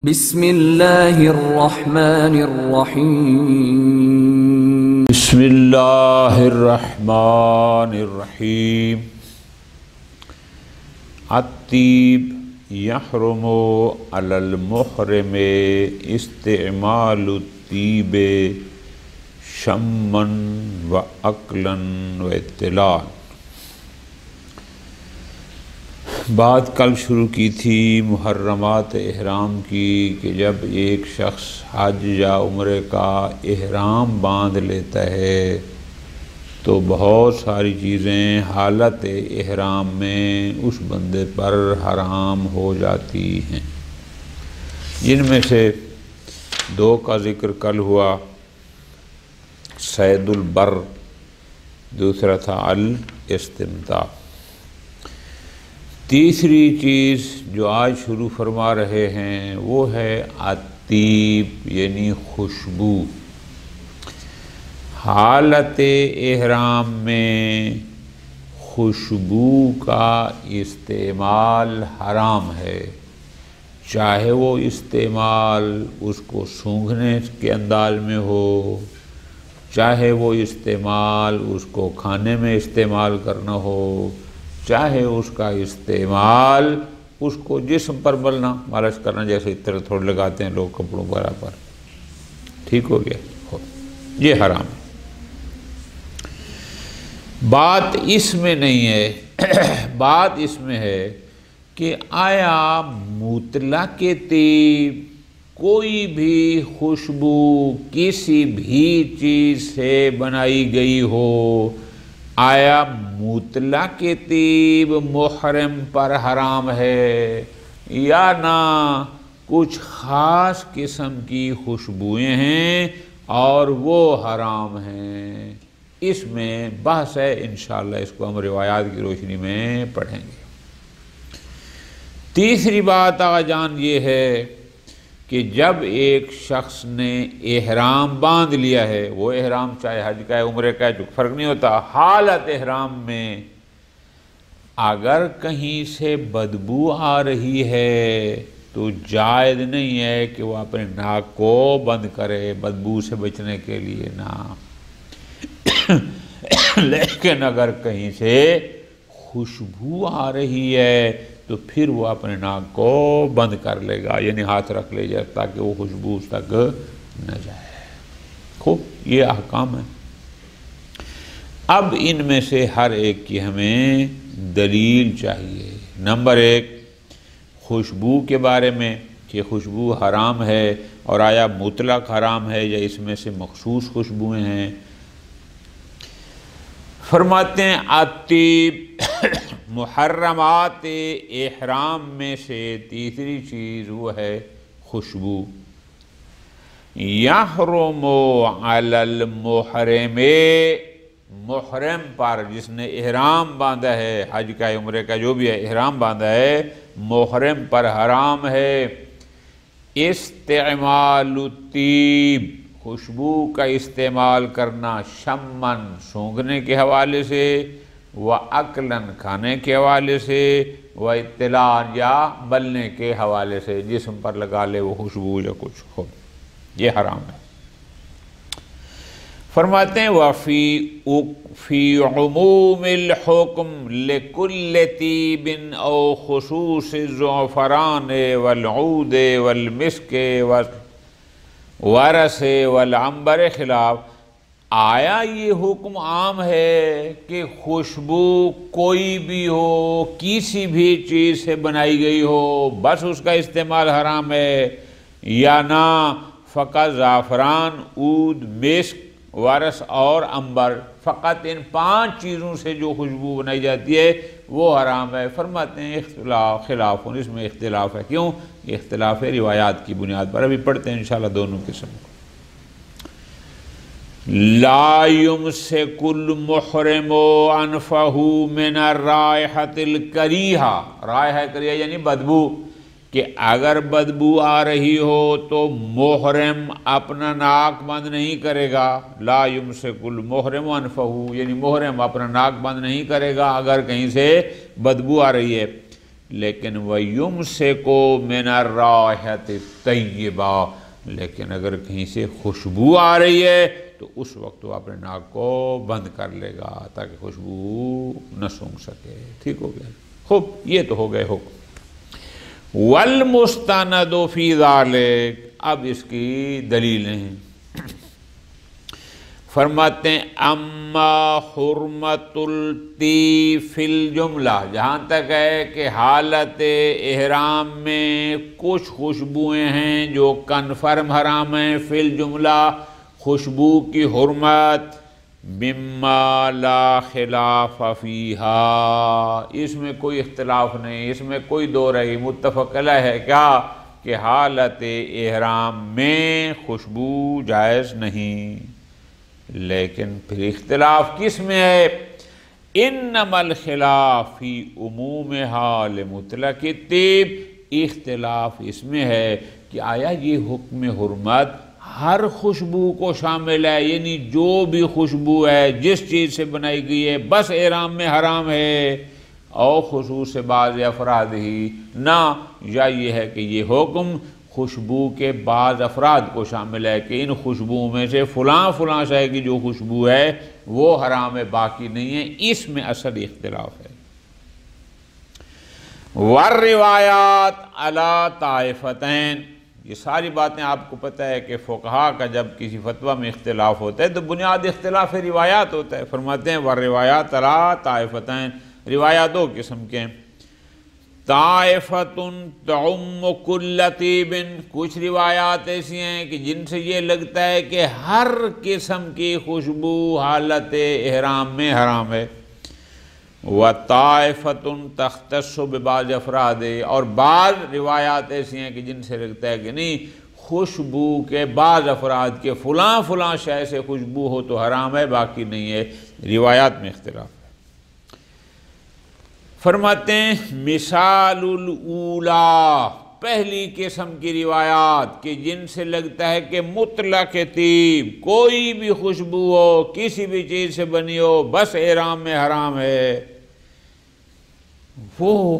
بسم اللہ الرحمن الرحیم بسم اللہ الرحمن الرحیم الطیب یحرم علی المحرم استعمال الطیب شمًا و اکلاً و اطلاعاً۔ بات کل شروع کی تھی محرمات احرام کی کہ جب ایک شخص حج یا عمرے کا احرام باندھ لیتا ہے تو بہت ساری چیزیں حالت احرام میں اس بندے پر حرام ہو جاتی ہیں، جن میں سے دو کا ذکر کل ہوا، صید البر، دوسرا تھا الاستمتاع۔ تیسری چیز جو آج شروع فرما رہے ہیں وہ ہے الطیب، یعنی خوشبو۔ حالت احرام میں خوشبو کا استعمال حرام ہے، چاہے وہ استعمال اس کو سونگھنے کے انداز میں ہو، چاہے وہ استعمال اس کو کھانے میں استعمال کرنا ہو، چاہے اس کا استعمال اس کو جسم پر ملنا، مالش کرنا، جیسے عطر تھوڑے لگاتے ہیں لوگ کپڑوں وغیرہ پر، ٹھیک ہو گیا، یہ حرام ہے۔ بات اس میں نہیں ہے، بات اس میں ہے کہ آیا مطلق طیب، کوئی بھی خوشبو کسی بھی چیز سے بنائی گئی ہو، آیا مطلق طیب محرم پر حرام ہے یا نہ کچھ خاص قسم کی خوشبوئیں ہیں اور وہ حرام ہیں؟ اس میں بحث ہے، انشاءاللہ اس کو ہم روایات کی روشنی میں پڑھیں گے۔ تیسری بات آقا جان یہ ہے کہ جب ایک شخص نے احرام باندھ لیا ہے، وہ احرام چاہے حج کا ہے عمرے کا ہے، جو فرق نہیں ہوتا، حالت احرام میں اگر کہیں سے بدبو آ رہی ہے تو جائز نہیں ہے کہ وہ اپنے ناک کو بند کرے بدبو سے بچنے کے لیے، نہ۔ لیکن اگر کہیں سے خوشبو آ رہی ہے تو پھر وہ اپنے ناک کو بند کر لے گا، یعنی ہاتھ رکھ لے جائے تاکہ وہ خوشبو اس تک نہ جائے۔ خوب، یہ احکام ہے۔ اب ان میں سے ہر ایک کی ہمیں دلیل چاہیے۔ نمبر ایک، خوشبو کے بارے میں کہ خوشبو حرام ہے، اور آیا مطلق حرام ہے یا اس میں سے مخصوص خوشبوئیں ہیں؟ فرماتے ہیں الطیب، محرمات احرام میں سے تیسری چیز وہ ہے خوشبو۔ یحرم علی المحرم، محرم پر، جس نے احرام باندھا ہے، حج کا عمرے کا جو بھی ہے احرام باندھا ہے، محرم پر حرام ہے استعمال الطیب، خوشبو کا استعمال کرنا، شمًا سونگھنے کے حوالے سے، و اکلاً کھانے کے حوالے سے، و اطلاعاً یا ملنے کے حوالے سے، جسم پر لگا لے وہ خوشبو یا کچھ ہو، یہ حرام ہے۔ فرماتے ہیں وَفِي عُمُومِ الْحُكْمِ لِكُلِّ طِيبٍ أَوْ خُصُوصِ الزَّعْفَرَانِ وَالْعُودِ وَالْمِسْكِ وَالْوَرَسِ وَالْعَنبَرِ خلاف، آیا یہ حکم عام ہے کہ خوشبو کوئی بھی ہو، کسی بھی چیز سے بنائی گئی ہو، بس اس کا استعمال حرام ہے، یا نہ فقط زعفران، عود، مسک، ورس اور عنبر، فقط ان 5 چیزوں سے جو خوشبو بنائی جاتی ہے وہ حرام ہے؟ فرماتے ہیں خلاف، اس میں اختلاف ہے۔ کیوں؟ اختلاف ہے روایات کی بنیاد پر، ابھی پڑھتے ہیں انشاءاللہ دونوں قسم کو۔ لا یمسک المحرم انفہ من الرائحۃ الکریہہ، رائحہ کریہہ یعنی بدبو، کہ اگر بدبو آ رہی ہو تو محرم اپنا ناک بند نہیں کرے گا۔ لا یمسک المحرم انفہ، یعنی محرم اپنا ناک بند نہیں کرے گا اگر کہیں سے بدبو آ رہی ہے۔ لیکن وَيُمْسِكُ مِنَ الرَّائِحَةِ الطَّيِّبَةِ، لیکن اگر کہیں سے خوشبو آ رہی ہے تو اس وقت وہ اپنے ناک کو بند کر لے گا تاکہ خوشبو نہ سونگھ سکے۔ ٹھیک ہو گیا؟ خوب، یہ تو ہو گئے حکم۔ وَالْمُسْتَنَدُ فِي ذَلِكَ، اب اس کی دلیلیں ہیں۔ فرماتے ہیں اما حرمت الطیب فی الجملہ، جہاں تک ہے کہ حالت احرام میں کچھ خوشبوئیں ہیں جو کنفرم حرام ہیں، فی الجملہ خوشبو کی حرمت، مما لا خلاف فیہا، اس میں کوئی اختلاف نہیں، اس میں کوئی دو رہی، متفق علیہ ہے کیا کہ حالت احرام میں خوشبو جائز نہیں۔ لیکن پھر اختلاف کس میں ہے؟ انما الخلاف فی عمومها لمطلق الطیب، اختلاف اس میں ہے کہ آیا یہ حکم حرمت ہر خوشبو کو شامل ہے، یعنی جو بھی خوشبو ہے جس چیز سے بنائی گئی ہے بس احرام میں حرام ہے، اور خصوص بعض افراد ہی نہ، یا یہ ہے کہ یہ حکم خوشبو کے بعض افراد کو شامل ہے کہ ان خوشبوؤں میں سے فلاں فلاں شے کی جو خوشبو ہے وہ حرام ہے، باقی نہیں ہے، اس میں اصل اختلاف ہے۔ والروایات علی طائفتین، یہ ساری باتیں آپ کو پتہ ہے کہ فقہا کا جب کسی فتویٰ میں اختلاف ہوتا ہے تو بنیاد اختلاف روایات ہوتا ہے۔ فرماتے ہیں والروایات علی طائفتین، روایات دو قسم کے ہیں، طائفۃ تعم کل طیب، کچھ روایات ایسی ہیں کہ جن سے یہ لگتا ہے کہ ہر قسم کی خوشبو حالت احرام میں حرام ہے، وطائفۃ تختص ببعض افراد، اور بعض روایات ایسی ہیں کہ جن سے لگتا ہے کہ نہیں، خوشبو کے بعض افراد کے فلاں فلاں شے سے خوشبو ہو تو حرام ہے، باقی نہیں ہے، روایات میں اختلاف۔ فرماتے ہیں مثال الاولا، پہلی قسم کی روایات کہ جن سے لگتا ہے کہ مطلق طیب، کوئی بھی خوشبو ہو کسی بھی چیز سے بنی ہو بس احرام میں حرام ہے، وہ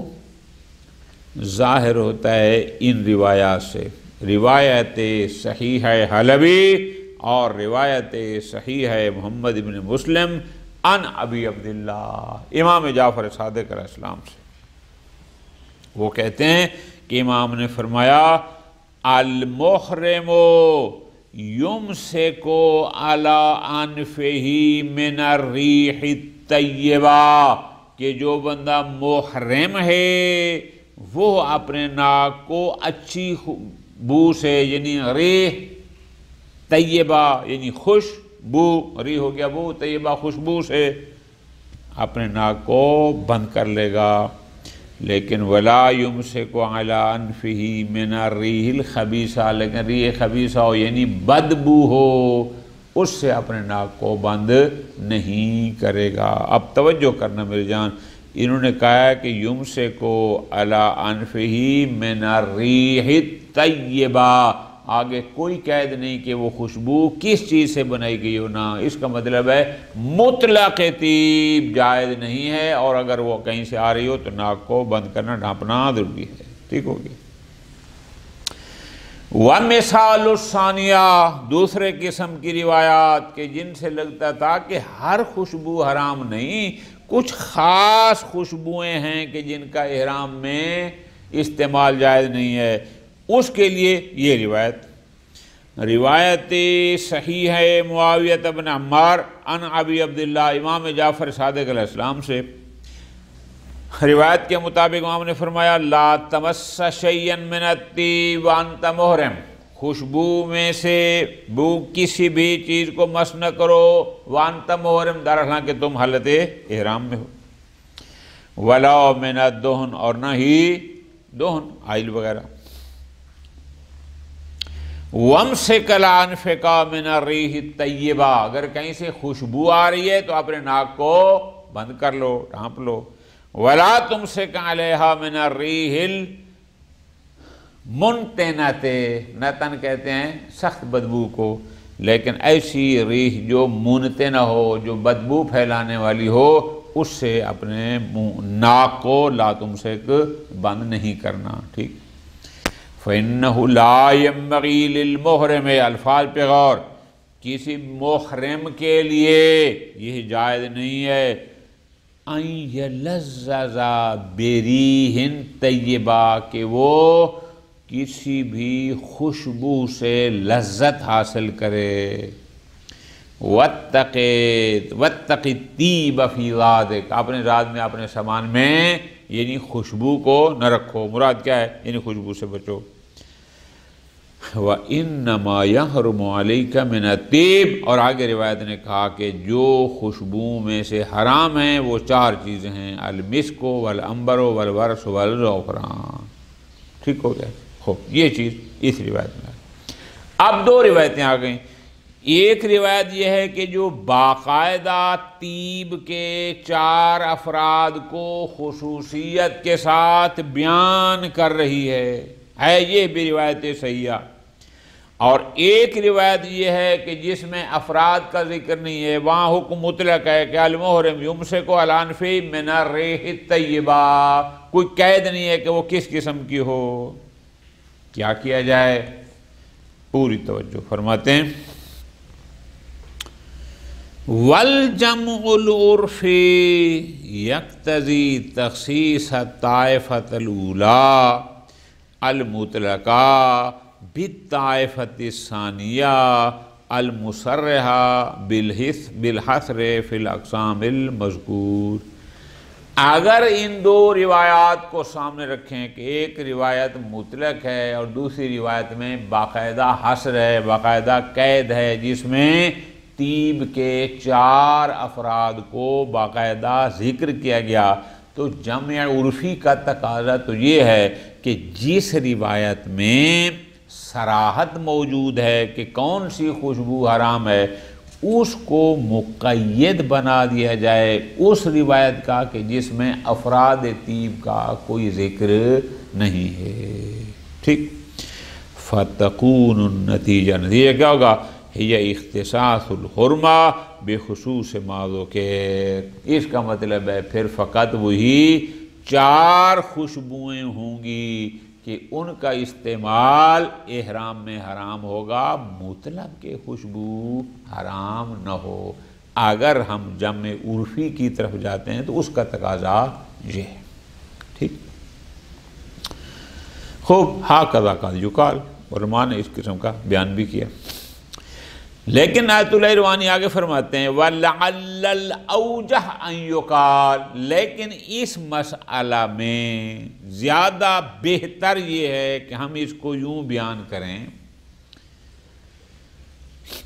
ظاہر ہوتا ہے ان روایات سے، روایت صحیح حلبی اور روایت صحیح محمد بن مسلم عن ابی عبداللہ، امام جعفر صادق علیہ السلام سے۔ وہ کہتے ہیں کہ امام نے فرمایا المحرم یمسک علی انفہ من الریح الطیبہ، کہ جو بندہ محرم ہے وہ اپنے ناک کو اچھی بو سے، یعنی ریح طیبہ یعنی خوشبو، ریح ہو گیا بو، طیبہ خوشبو سے اپنے ناک کو بند کر لے گا، لیکن ولا یمسک علی انفہ من الریح الخبیثہ، لیکن ریح خبیثہ ہو یعنی بدبو ہو اس سے اپنے ناک کو بند نہیں کرے گا۔ اب توجہ کرنا میرے جان، انہوں نے کہا ہے کہ یمسک علی انفہ من الریح الطیبہ، آگے کوئی قید نہیں کہ وہ خوشبو کس چیز سے بنائی گئی ہو، نہ، اس کا مطلب ہے مطلق طیب جائز نہیں ہے، اور اگر وہ کہیں سے آ رہی ہو تو ناک کو بند کرنا ڈھانپنا ضروری ہے۔ ٹھیک ہوگی۔ وَمِثَالُ الثَّانِيَةِ، دوسرے قسم کی روایات کہ جن سے لگتا تھا کہ ہر خوشبو حرام نہیں، کچھ خاص خوشبوئیں ہیں کہ جن کا احرام میں استعمال جائز نہیں ہے، اس کے لیے یہ روایت صحیح ہے معاویہ بن عمار عن ابی عبداللہ، امام جعفر صادق علیہ السلام سے۔ روایت کے مطابق امام نے فرمایا لا تمس شیئا من الطیب وانت محرم، خوشبو میں سے بو کسی بھی چیز کو مس نہ کرو وانت محرم، درحالانکہ کہ تم حالت احرام میں ہو، ولا من الدہن، اور نہ ہی دہن آئل وغیرہ، وَامْسِكْ عَلَىٰ أَنْفِكَ مِنَ الرِّيحِ الطَّيِّبَةِ، اگر کہیں سے خوشبو آ رہی ہے تو اپنے ناک کو بند کر لو، ڈھانپ لو، وَلَا تُمْسِكْ عَلَيْهَا مِنَ الرِّيحِ الْمُنْتِنَةِ، نتن کہتے ہیں سخت بدبو کو، لیکن ایسی ریح جو منتنہ ہو، جو بدبو پھیلانے والی ہو، اس سے اپنے ناک کو لا تمسک بند نہیں کرنا، ٹھیک۔ فَإِنَّهُ لَا يَنبَغِي لِلْمُحْرِمِ، الفاظ پہ غور، کسی محرم کے لیے یہ جائز نہیں ہے ان یلذذ بریح طیبہ، کہ وہ کسی بھی خوشبو سے لذت حاصل کرے، وَاتَّقِ الطِّیبَ فِی ذَلِکَ، اپنے ذات میں اپنے سامان میں یعنی خوشبو کو نہ رکھو، مراد کیا ہے یعنی خوشبو سے بچو۔ وَإِنَّمَا يَحْرُمُ عَلَيْكَ مِنَ الطِّیب، اور آگے روایت نے کہا کہ جو خوشبو میں سے حرام ہیں وہ 4 چیزیں ہیں، المسک والعنبر والورس والزعفران، ٹھیک ہو گیا۔ خوب، یہ چیز اس روایت میں ہے۔ اب 2 روایتیں آ گئیں، ایک روایت یہ ہے کہ جو باقاعدہ طیب کے 4 افراد کو خصوصیت کے ساتھ بیان کر رہی ہے یہ بھی روایت صحیحہ، اور ایک روایت یہ ہے کہ جس میں افراد کا ذکر نہیں ہے، وہاں حکم مطلق ہے کہ المحرم یمسک علی انفہ من الریح الطیبہ، کوئی قید نہیں ہے کہ وہ کس قسم کی ہو۔ کیا کیا جائے؟ پوری توجہ، فرماتے ہیں وَالْجَمْعُ الْعُرْفِ يَقْتَضِي تَخْصِيصَ الطَّائِفَةِ الْأُولَىٰ الْمُطْلَقَةِ بِالطَّائِفَةِ الثَّانِيَةِ الْمُصَرَّحَةِ بِالْحَصْرِ فِي الْأَقْسَامِ الْمَذْكُورِ۔ اگر ان 2 روایات کو سامنے رکھیں کہ ایک روایت مطلق ہے اور دوسری روایت میں باقاعدہ حصر ہے، باقاعدہ قید ہے، جس میں طیب کے 4 افراد کو باقاعدہ ذکر کیا گیا، تو جمع عرفی کا تقاضا تو یہ ہے کہ جس روایت میں صراحت موجود ہے کہ کون سی خوشبو حرام ہے، اس کو مقید بنا دیا جائے اس روایت کا کہ جس میں افراد طیب کا کوئی ذکر نہیں ہے، ٹھیک۔ فَتَكُونُ النَّتِیجَہ، نتیجہ کیا ہوگا؟ یہ اختصاص الحرمہ بخصوص ما ذکر، اس کا مطلب ہے پھر فقط وہی 4 خوشبوئیں ہوں گی کہ ان کا استعمال احرام میں حرام ہوگا، مطلق کے خوشبو حرام نہ ہو۔ اگر ہم جمع عرفی کی طرف جاتے ہیں تو اس کا تقاضا یہ ہے، ٹھیک۔ خوب، ہاکذا قال یقال، علماء نے اس قسم کا بیان بھی کیا، لیکن آیت اللہ روانی آگے فرماتے ہیں وَلَعَلَّ الْأَوْجَحَ أَن يُقال، لیکن اس مسئلہ میں زیادہ بہتر یہ ہے کہ ہم اس کو یوں بیان کریں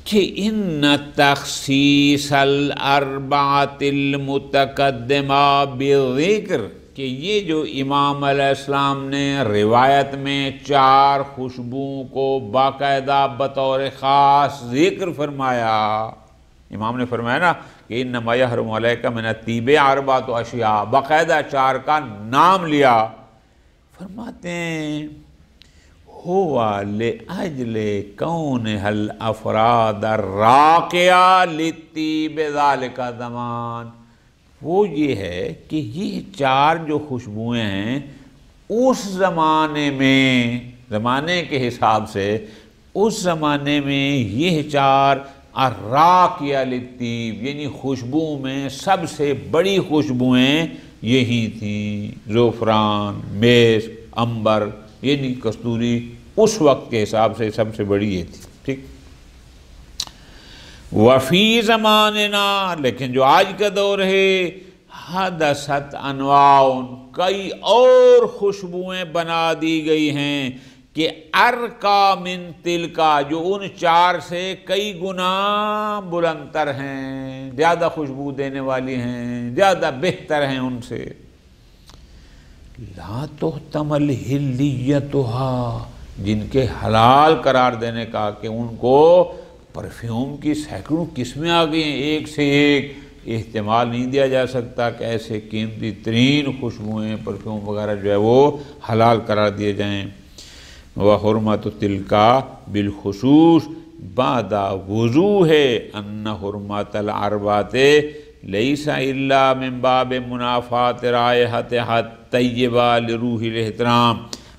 کہ ان تخصیص الاربعۃ المتقدمہ بالذکر، کہ یہ جو امام علیہ السلام نے روایت میں 4 خوشبوؤں کو باقاعدہ بطور خاص ذکر فرمایا، امام نے فرمایا نا کہ انما یحرم علیک من الطیب 4 اشیاء، باقاعدہ 4 کا نام لیا، فرماتے ہیں ہوا لأجل کونہ الافراد الراقیہ للطیب ذالک زمان، وہ یہ ہے کہ یہ 4 جو خوشبوئیں ہیں اس زمانے میں، زمانے کے حساب سے اس زمانے میں یہ 4 الراقیہ للطیب، یعنی خوشبو میں سب سے بڑی خوشبوئیں یہی تھیں، زعفران، مسک، عنبر، یعنی کستوری، اس وقت کے حساب سے سب سے بڑی یہ تھی، ٹھیک۔ وفی زماننا، لیکن جو آج کا دور ہے، حدثت انواع، کئی اور خوشبوئیں بنا دی گئی ہیں کہ ارقا من تلکا، جو ان 4 سے کئی گنا بلندتر ہیں، زیادہ خوشبو دینے والی ہیں، زیادہ بہتر ہیں ان سے۔ لا تحتمل حلیتها، جن کے حلال قرار دینے کا کہ ان کو پرفیوم کی سینکڑوں قسمیں آ گئی ہیں، ایک سے ایک احتمال نہیں دیا جا سکتا کہ ایسے قیمتی ترین خوشبوئیں، پرفیوم وغیرہ جو ہے وہ حلال قرار دیے جائیں۔ وَحُرْمَةُ تِلْكَ بِالْخُصُوص بعد وضوح ان حرمت الاربعۃ لیس الا من باب منافات رائحۃ طیبہ لروح الاحترام،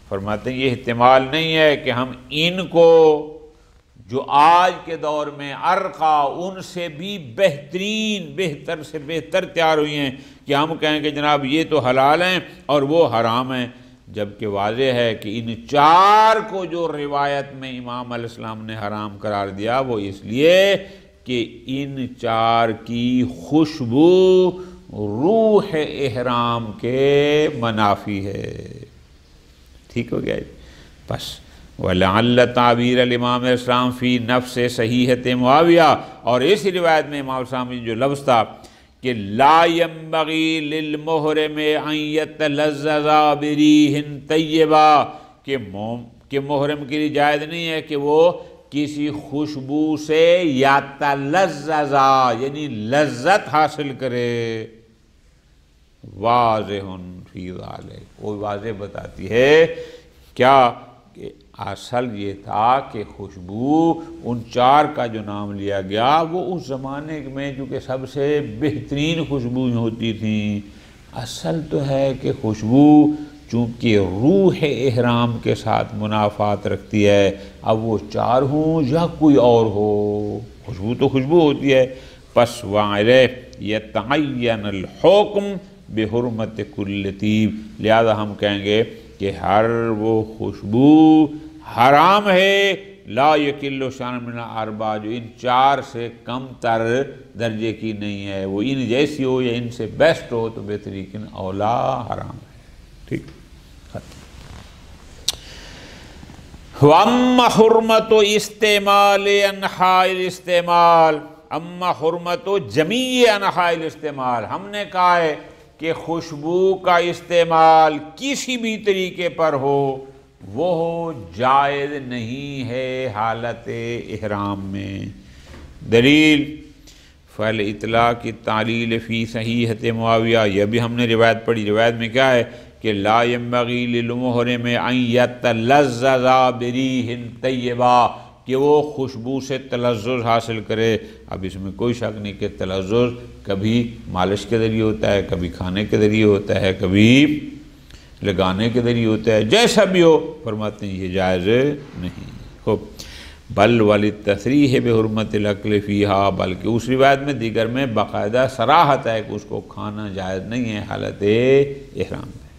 فرماتے ہیں یہ احتمال نہیں ہے کہ ہم ان کو جو آج کے دور میں ارقا ان سے بھی بہترین، بہتر سے بہتر تیار ہوئی ہیں، کہ ہم کہیں کہ جناب یہ تو حلال ہیں اور وہ حرام ہیں، جبکہ واضح ہے کہ ان چار کو جو روایت میں امام علیہ السلام نے حرام قرار دیا وہ اس لیے کہ ان چار کی خوشبو روح احرام کے منافی ہے۔ ٹھیک ہو گیا بس۔ وَلَعَلَّ تعبیر الامام السلام فی نفس صحیحۃ معاویہ، اور اس روایت میں امام السلام جو لفظ تھا کہ لا ينبغی للمحرم ان یتلذذ بریح طیبہ، کہ محرم کے لیے جائز نہیں ہے کہ وہ کسی خوشبو سے یتلذذ یعنی لذت حاصل کرے۔ واضح فی ذلک، وہ واضح بتاتی ہے کیا کہ اصل یہ تھا کہ خوشبو ان چار کا جو نام لیا گیا وہ اس زمانے میں چونکہ سب سے بہترین خوشبو ہوتی تھیں۔ اصل تو ہے کہ خوشبو چونکہ روح احرام کے ساتھ منافات رکھتی ہے، اب وہ چار ہوں یا کوئی اور ہو، خوشبو تو خوشبو ہوتی ہے۔ پس وَعَلَيْهِ يَتَعَيَّنَ الْحُكْمُ بِحُرْمَةِ كُلِّ طِيب، لہذا ہم کہیں گے کہ ہر وہ خوشبو حرام ہے لا یقل شان من الاربع، جو ان چار سے کم تر درجے کی نہیں ہے، وہ ان جیسی ہو یا ان سے بیسٹ ہو تو بہترین اولا حرام ہے۔ ٹھیک، وَأَمَّا حُرْمَةُ اسْتِعْمَالِ أَنْحَاءِ الْاِسْتِعْمَالِ، اما حرمت جمیع انحاء الاستعمال، ہم نے کہا ہے کہ خوشبو کا استعمال کسی بھی طریقے پر ہو وہ جائز نہیں ہے حالت احرام میں۔ دلیل فَالْإِطْلَاقِ التَّعْلِيلِ فِي صَحِيحَةِ معاویہ، یہ بھی ہم نے روایت پڑھی، روایت میں کیا ہے کہ لا ينبغي للمحرم ان يتلذذ بريح طیبہ، کہ وہ خوشبو سے تلذذ حاصل کرے۔ اب اس میں کوئی شک نہیں کہ تلذذ کبھی مالش کے ذریعے ہوتا ہے، کبھی کھانے کے ذریعے ہوتا ہے، کبھی لگانے کے ذریعے ہوتا ہے، جیسا بھی ہو، فرماتے ہیں یہ جائز نہیں۔ خوب، بل وللتصریح بحرمت الاکل فیہا، بلکہ اس روایت میں دیگر میں باقاعدہ صراحت ہے کہ اس کو کھانا جائز نہیں ہے حالت احرام میں۔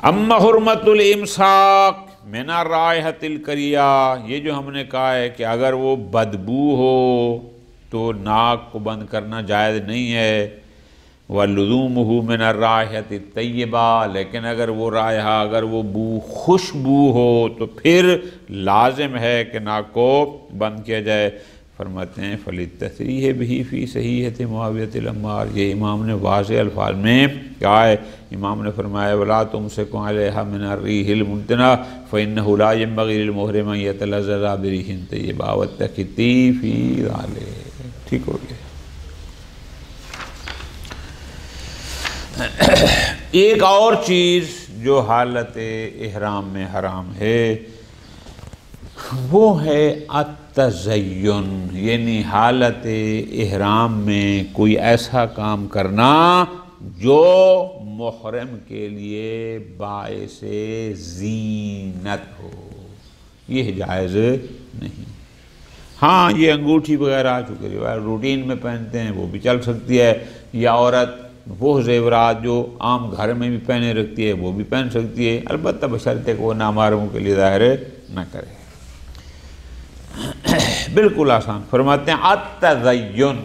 اما حرمت الامساک من الرائحۃ الکریہ، یہ جو ہم نے کہا ہے کہ اگر وہ بدبو ہو تو ناک کو بند کرنا جائز نہیں ہے، وَلُزُومُهُ مِنَ الرَّائِحَةِ الطَّیِّبَةِ، لیکن اگر وہ رائحہ، اگر وہ بو خوشبو ہو تو پھر لازم ہے کہ ناک کو بند کیا جائے۔ فرماتے ہیں فَلِلتَّصْرِیحِ بِهِ فِی صَحِیحَةِ معاویۃ العمار، یہ امام نے واضح الفاظ میں کہا ہے۔ امام نے فرمایا وَلَا تُمْسِكُ عَلَیْهَا مِنَ الرِّیحِ الْمُنْتِنَةِ فَإِنَّهُ لَا يَنبَغِی لِلْمُحْرِمِ أَن یَتَلَذَّذَ بِرِیحٍ طَیِّبَةٍ وَالتَّقِطِی فِی ذَلِکَ۔ ٹھیک ہو گیا۔ ایک اور چیز جو حالت احرام میں حرام ہے وہ ہے التزین، یعنی حالت احرام میں کوئی ایسا کام کرنا جو محرم کے لیے باعث زینت ہو، یہ جائز نہیں۔ ہاں یہ انگوٹھی وغیرہ چونکہ روٹین میں پہنتے ہیں وہ بھی چل سکتی ہے، یا عورت وہ زیورات جو عام گھر میں بھی پہنے رکھتی ہے وہ بھی پہن سکتی ہے، البتہ بشرطے کو نامحرموں کے لیے ظاہر نہ کرے۔ بالکل آسان۔ فرماتے ہیں التزین،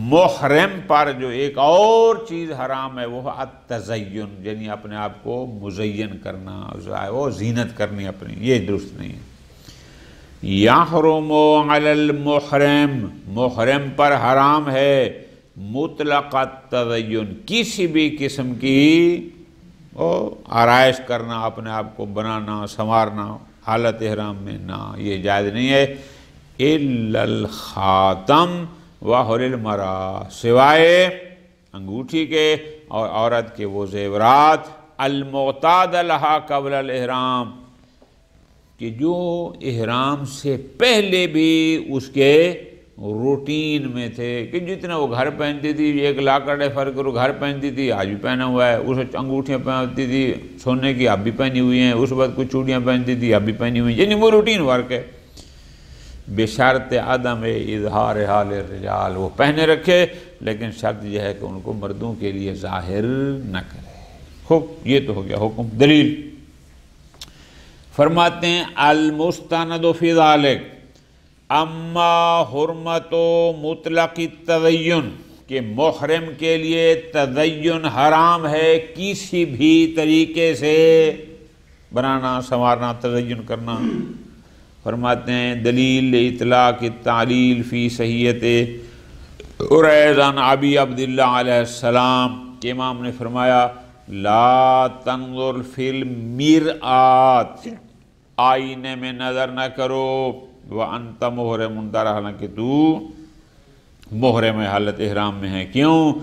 محرم پر جو ایک اور چیز حرام ہے وہ التزین، یعنی اپنے آپ کو مزین کرنا، وہ زینت کرنی اپنی، یہ درست نہیں ہے۔ یحرم علی المحرم، محرم پر حرام ہے مطلق التزین، کسی بھی قسم کی آرائش کرنا، اپنے آپ کو بنانا سنوارنا حالت احرام میں نہ، یہ جائز نہیں ہے۔ الا الخاتم وحل المرأة، سوائے انگوٹھی کے اور عورت کے وہ زیورات المعتاد لہا قبل الاحرام، کہ جو احرام سے پہلے بھی اس کے روٹین میں تھے کہ جتنا وہ گھر پہنتی تھی، ایک لاکڑ ہے فرق کرو، گھر پہنتی تھی آج بھی پہنا ہوا ہے، اس وقت انگوٹھیاں پہنتی تھی سونے کی اب بھی پہنی ہوئی ہیں، اس وقت کچھ چوڑیاں پہنتی تھی اب بھی پہنی ہوئی ہیں، یعنی وہ روٹین ورک ہے۔ بشرط عدم اظہار حال الرجال، وہ پہنے رکھے لیکن شرط یہ ہے کہ ان کو مردوں کے لیے ظاہر نہ کرے۔ خوب، یہ تو ہو گیا حکم۔ دلیل فرماتے ہیں المستند فی ذالک اما حرمت و مطلق تزین، کہ محرم کے لیے تزین حرام ہے، کسی بھی طریقے سے بنانا سنوارنا تزین کرنا۔ فرماتے ہیں دلیل اطلاق التعلیل فی صحیحت عریض عن ابی عبداللہ علیہ السلام کہ امام نے فرمایا لا تنظر فی المرآت، آئینے میں نظر نہ کرو، وانت محرم، در حالانکہ تو محرم حالت احرام میں ہے۔ کیوں؟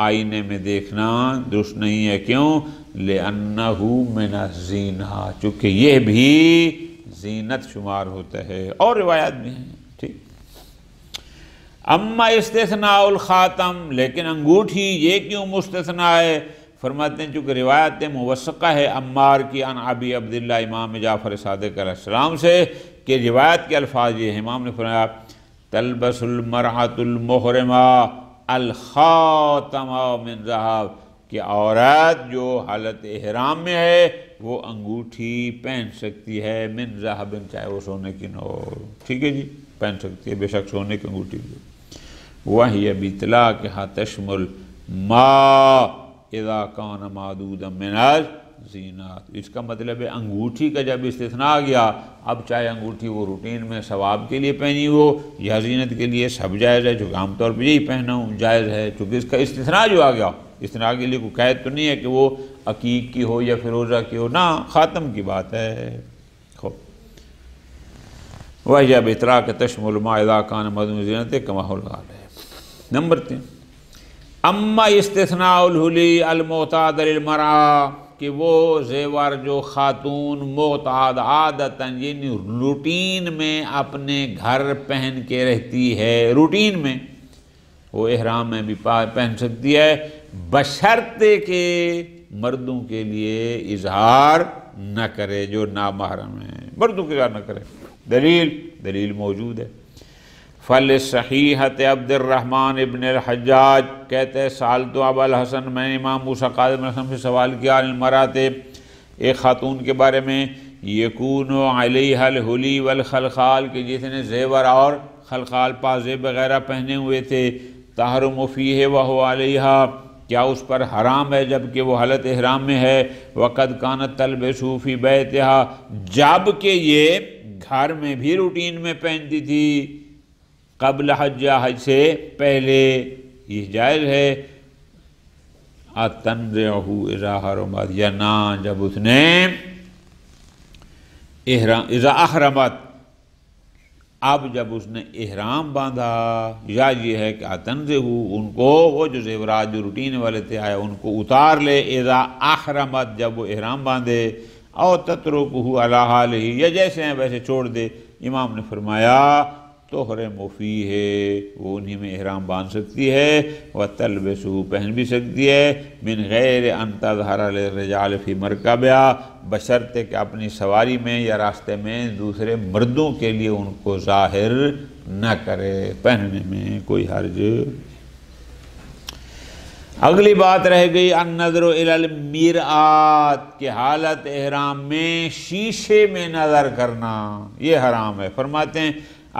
آئینے میں دیکھنا درست نہیں ہے۔ کیوں؟ لأنہ من الزینہ، چونکہ یہ بھی زینت شمار ہوتا ہے، اور روایات بھی ہیں۔ ٹھیک۔ اما استثناء الخاتم، لیکن انگوٹھی یہ کیوں مستثنیٰ ہے؟ فرماتے ہیں چونکہ روایت موثقہ ہے عمار کی عن ابی عبداللہ امام جعفر صادق علیہ السلام سے، کہ روایت کے الفاظ یہ ہیں، امام نے فرمایا تلبس المرأة المحرمہ الخاتم من ذہب، کہ عورت جو حالت احرام میں ہے وہ انگوٹھی پہن سکتی ہے من ذہب، چاہے وہ سونے کی نہ ہو، ٹھیک ہے جی، پہن سکتی ہے، بے شک سونے کی انگوٹھی بھی۔ وہی بِاطلاقہا تشمل ما اذا کان معدودا من الزینات، اس کا مطلب ہے انگوٹھی کا جب استثناء آ گیا، اب چاہے انگوٹھی وہ روٹین میں ثواب کے لیے پہنی ہو یا زینت کے لیے، سب جائز ہے، چونکہ عام طور پہ یہی پہنا ہوں جائز ہے، چونکہ اس کا استثناء جو آ گیا، استثناء کے لیے کوئی قید تو نہیں ہے کہ وہ عقیق کی ہو یا فیروزہ کی ہو، نہ، خاتم کی بات ہے۔ خوب، وَهِيَ بِاطْلَاقِ تَشْمُلُ مَا إِذَا كَانَ مَعْدُومَ الزِّینَةِ كَمَا هُوَ الْغَالِبُ۔ نمبر 3، اما استثناء الحلی المعتاد للمرأة، کہ وہ زیور جو خاتون معتاد عادتاً یعنی روٹین میں اپنے گھر پہن کے رہتی ہے، روٹین میں وہ احرام میں بھی پہن سکتی ہے، بشرطے کہ مردوں کے لیے اظہار نہ کرے، جو نامحرم ہیں مردوں کے اظہار نہ کرے۔ دلیل موجود ہے۔ فَلِصَحِیحَةِ عبد الرحمن ابن الحجاج، کہتے ہیں سألت ابا الحسن، میں نے امام موسیٰ قاضی بن حسن سے سوال کیا، عن المرأة، ایک خاتون کے بارے میں، یکون علیہا الحلی والخلخال، کہ جس نے زیور اور خلخال پازیب وغیرہ پہنے ہوئے تھے، تحرم فیہ وہو علیہا، کیا اس پر حرام ہے جبکہ وہ حالت احرام میں ہے، وقد کانت تلبس فی بیتہا، جب کہ یہ گھر میں بھی روٹین میں پہنتی تھی، قبل حج، حج سے پہلے، یہ جائز ہے۔ اتنزعہ اذا حرمت، یا نہ جب اس نے اذا احرمت، اب جب اس نے احرام باندھا، یا یہ ہے کہ اتنزعہ، ان کو وہ جو زیورات جو روٹین والے تھے آئے ان کو اتار لے، اذا احرمت، جب وہ احرام باندھے، او تترکہ علی حالہ، یا جیسے ہیں ویسے چھوڑ دے۔ امام نے فرمایا تحرم فیہ، وہ انہی میں احرام باندھ سکتی ہے، وتلبسہ، پہن بھی سکتی ہے، من غیر ان تظہر للرجال فی مرکبہا، بشرطے کہ اپنی سواری میں یا راستے میں دوسرے مردوں کے لیے ان کو ظاہر نہ کرے، پہننے میں کوئی حرج۔ اگلی بات رہ گئی النظر الی المرآت، کہ حالت احرام میں شیشے میں نظر کرنا یہ حرام ہے۔ فرماتے ہیں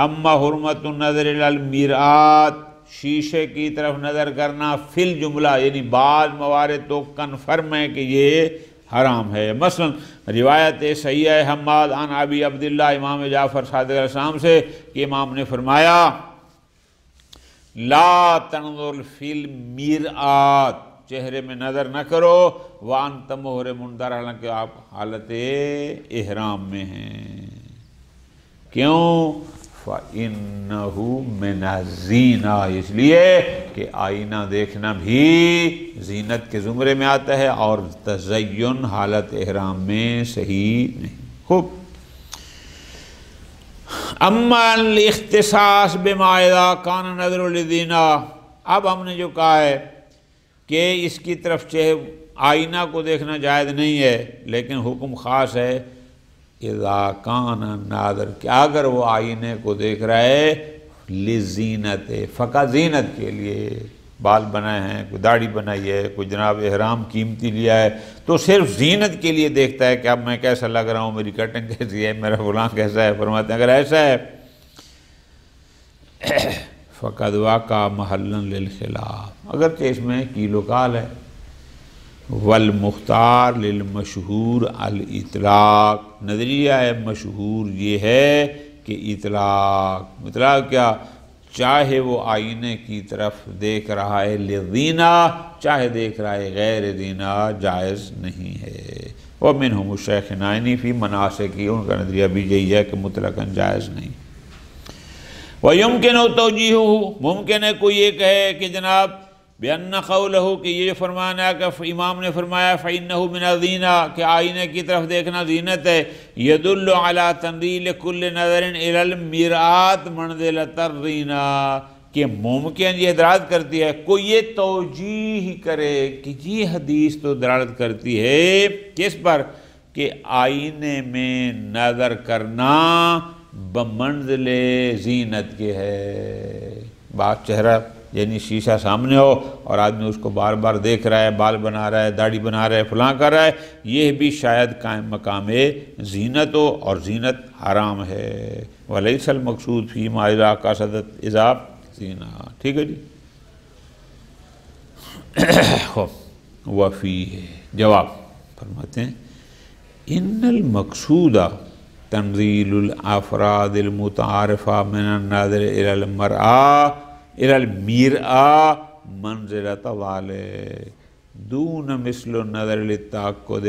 اما حرمت النظر الی المرآت، شیشے کی طرف نظر کرنا، فی الجملہ، یعنی بعض موارد تو کنفرم ہے کہ یہ حرام ہے۔ مثلا روایت صحیح ہے حماد عن ابی عبداللہ امام جعفر صادق علیہ السلام سے کہ امام نے فرمایا لا تنظر فی المرآت، چہرے میں نظر نہ کرو، وانت محرم، در حالانکہ آپ حالت احرام میں ہیں۔ کیوں؟ فَإِنَّهُ مِنَ الزِّینَةِ، اس لیے کہ آئینہ دیکھنا بھی زینت کے زمرے میں آتا ہے، اور تزین حالت احرام میں صحیح نہیں۔ خوب، اما الاختصاص بما اذا کان نظر للزینا، اب ہم نے جو کہا ہے کہ اس کی طرف آئینہ کو دیکھنا جائز نہیں ہے، لیکن حکم خاص ہے اذا کان ناظر، کہ اگر وہ آئینے کو دیکھ رہا ہے لزینت، فقط زینت کے لیے، بال بنائے ہیں، کوئی داڑھی بنائی ہے، کوئی جناب احرام قیمتی لیا ہے، تو صرف زینت کے لیے دیکھتا ہے کہ اب میں کیسا لگ رہا ہوں، میری کٹنگ کیسی ہے، میرا فلاں کیسا ہے، فرماتے ہیں اگر ایسا ہے فقد واقع محلا للخلاف، اگرچہ اس میں کیل و کال ہے، والمختار للمشہور الاطلاق، نظریہ مشہور یہ ہے کہ اطلاق کیا، چاہے وہ آئینے کی طرف دیکھ رہا ہے لزینہ، چاہے دیکھ رہا ہے غیر زینہ، جائز نہیں ہے۔ ومنہم الشیخ نائنی فی مناسکی، ان کا نظریہ بھی یہی ہے کہ مطلقاً جائز نہیں۔ وَيُمْكِنُ تَوْجِيهُ، ممکن ہے کوئی یہ کہے کہ جناب بِأَنَّ قَوْلَهُ، کہ یہ فرمانا ہے کہ امام نے فرمایا فَإِنَّهُ مِنَ الزِّینَةِ، کہ آئینے کی طرف دیکھنا زینت ہے، يَدُلُّ عَلَى تَنْزِيلِ كُلِّ نَظَرٍ إِلَى الْمِرْآةِ مَنْزِلَةَ الزِّینَةِ، کہ ممکن یہ دلالت کرتی ہے، کوئی یہ توجیہ کرے کہ یہ حدیث تو دلالت کرتی ہے کس پر، کہ آئینے میں نظر کرنا بمنزل زینت کے ہے، بات چہرہ یعنی شیشہ سامنے ہو اور آدمی اس کو بار بار دیکھ رہا ہے، بال بنا رہا ہے، داڑھی بنا رہا ہے، فلاں کر رہا ہے، یہ بھی شاید قائم مقام زینت ہو، اور زینت حرام ہے۔ وَلَيْسَ الْمَقْصُودُ فِي مَا إِذَا قَصَدَتْ إِذَا زِینَا، ٹھیک ہے جی۔ وفیہ، جواب فرماتے ہیں ان المقصود تنزیل الافراد المتعارفہ من الناظر الى المرآة منزلۃ ذالک دون مثل النظر للتأکد،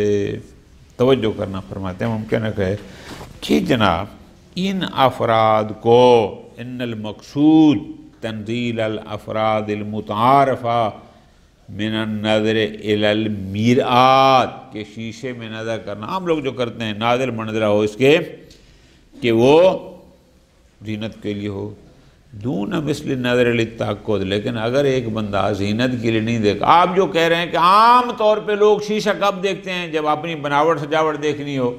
توجہ کرنا، فرماتے ہیں ممکن ہے کہ جناب ان افراد کو، ان المقصود تنزیل الافراد المتعارفہ من النظر الى المرآة، کہ شیشے میں نظر کرنا، عام لوگ جو کرتے ہیں ناظر منظرہ ہو اس کے کہ وہ زینت کے لیے ہو، دون مثل نظر للتأکد، لیکن اگر ایک بندہ زینت کے لیے نہیں دیکھا، آپ جو کہہ رہے ہیں کہ عام طور پہ لوگ شیشہ کب دیکھتے ہیں، جب اپنی بناوٹ سجاوٹ دیکھنی ہو،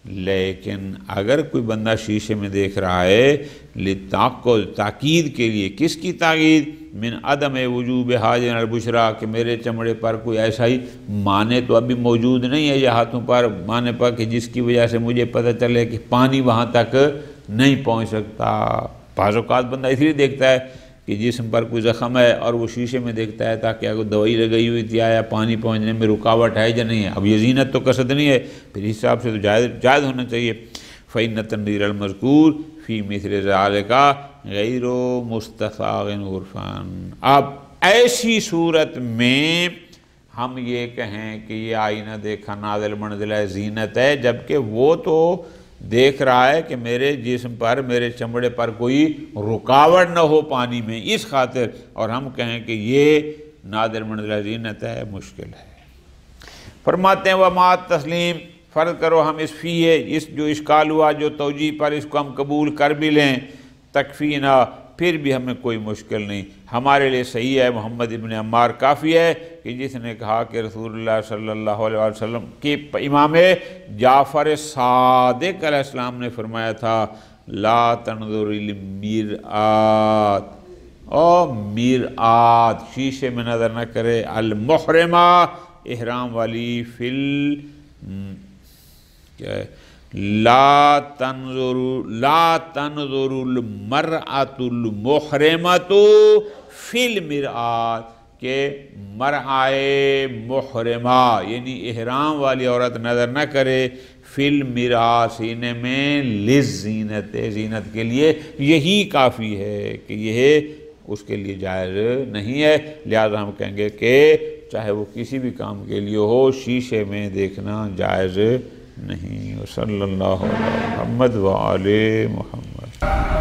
لیکن اگر کوئی بندہ شیشے میں دیکھ رہا ہے للتأکد، تاکید کے لیے، کس کی تاکید، من عدم وجوب حاجن البشرا، کہ میرے چمڑے پر کوئی ایسا ہی معنی تو ابھی موجود نہیں ہے، یا ہاتھوں پر معنی پر کہ جس کی وجہ سے مجھے پتہ چلے کہ پانی وہاں تک نہیں پہنچ سکتا۔ بعض اوقات بندہ اس لیے دیکھتا ہے کہ جسم پر کوئی زخم ہے اور وہ شیشے میں دیکھتا ہے تاکہ اگر دوائی لگئی ہوئی تھی آیا پانی پہنچنے میں رکاوٹ ہے یا نہیں ہے، اب یہ زینت تو قصد نہیں ہے، پھر اس حساب سے تو جائز ہونا چاہیے۔ فإن تنظیر المذکور فی مثل ذالک غیر مستساغ عرفا، اب ایسی صورت میں ہم یہ کہیں کہ یہ آئینہ دیکھا نازل منزلہ زینت ہے، جبکہ وہ تو دیکھ رہا ہے کہ میرے جسم پر، میرے چمڑے پر کوئی رکاوٹ نہ ہو پانی میں، اس خاطر، اور ہم کہیں کہ یہ نادر منزلہ زینت ہے، مشکل ہے۔ فرماتے ہیں وَمَا تسلیم، فرض کرو ہم اس اس جو اشکال ہوا، جو توجیہ پر، اس کو ہم قبول کر بھی لیں، تکفینا، پھر بھی ہمیں کوئی مشکل نہیں، ہمارے لیے صحیح ہے محمد ابن عمار کافی ہے کہ جس نے کہا کہ رسول اللہ صلی اللہ علیہ وسلم کہ امام جعفر صادق علیہ السلام نے فرمایا تھا لا تنظر المرآت، او مرآت، شیشے میں نظر نہ کرے، المحرمہ، احرام والی، لا تنظر المرأة المحرمة فی المرآت، کہ مرآئے محرمہ یعنی احرام والی عورت نظر نہ کرے فی المرآت، سینے میں، للزینت، زینت کے لیے، یہی کافی ہے کہ یہ اس کے لیے جائز نہیں ہے، لہذا ہم کہیں گے کہ چاہے وہ کسی بھی کام کے لیے ہو، شیشے میں دیکھنا جائز نہیں۔ صلی اللہ علیہ محمد وآلہ محمد۔